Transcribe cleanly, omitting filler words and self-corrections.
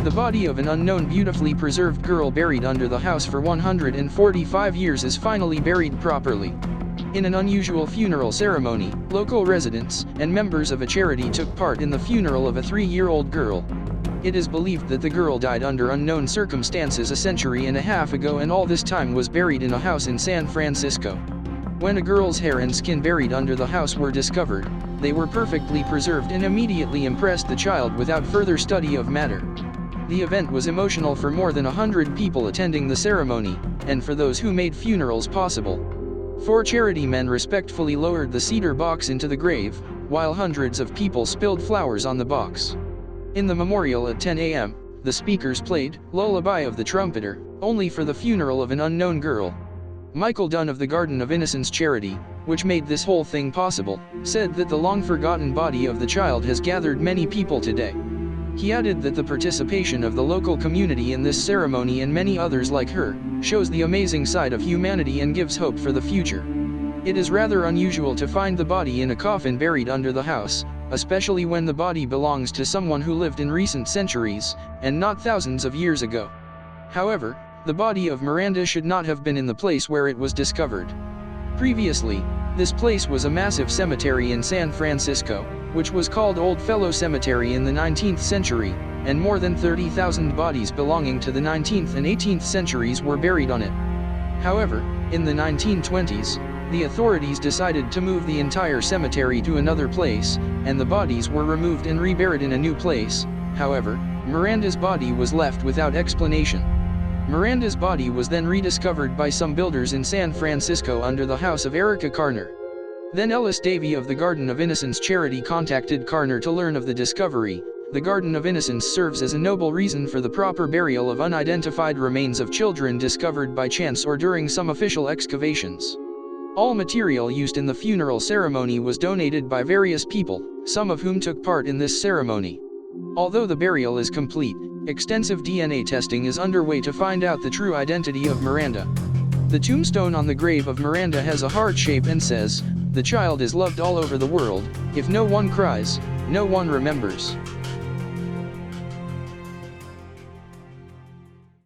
The body of an unknown beautifully preserved girl buried under the house for 145 years is finally buried properly. In an unusual funeral ceremony, local residents and members of a charity took part in the funeral of a 3-year-old girl. It is believed that the girl died under unknown circumstances a century and a half ago and all this time was buried in a house in San Francisco. When a girl's hair and skin buried under the house were discovered, they were perfectly preserved and immediately impressed the child without further study of matter. The event was emotional for more than 100 people attending the ceremony, and for those who made funerals possible. 4 charity men respectfully lowered the cedar box into the grave, while hundreds of people spilled flowers on the box. In the memorial at 10 a.m., the speakers played "Lullaby of the Trumpeter," only for the funeral of an unknown girl. Michael Dunn of the Garden of Innocence charity, which made this whole thing possible, said that the long-forgotten body of the child has gathered many people today. He added that the participation of the local community in this ceremony and many others like her, shows the amazing side of humanity and gives hope for the future. It is rather unusual to find the body in a coffin buried under the house, especially when the body belongs to someone who lived in recent centuries, and not thousands of years ago. However, the body of Miranda should not have been in the place where it was discovered. Previously, this place was a massive cemetery in San Francisco, which was called Old Fellow Cemetery in the 19th century, and more than 30,000 bodies belonging to the 19th and 18th centuries were buried on it. However, in the 1920s, the authorities decided to move the entire cemetery to another place, and the bodies were removed and reburied in a new place. However, Miranda's body was left without explanation. Miranda's body was then rediscovered by some builders in San Francisco under the house of Erica Carner. Then Ellis Davey of the Garden of Innocence charity contacted Carner to learn of the discovery. The Garden of Innocence serves as a noble reason for the proper burial of unidentified remains of children discovered by chance or during some official excavations. All material used in the funeral ceremony was donated by various people, some of whom took part in this ceremony. Although the burial is complete, extensive DNA testing is underway to find out the true identity of Miranda. The tombstone on the grave of Miranda has a heart shape and says, "The child is loved all over the world. If no one cries, no one remembers."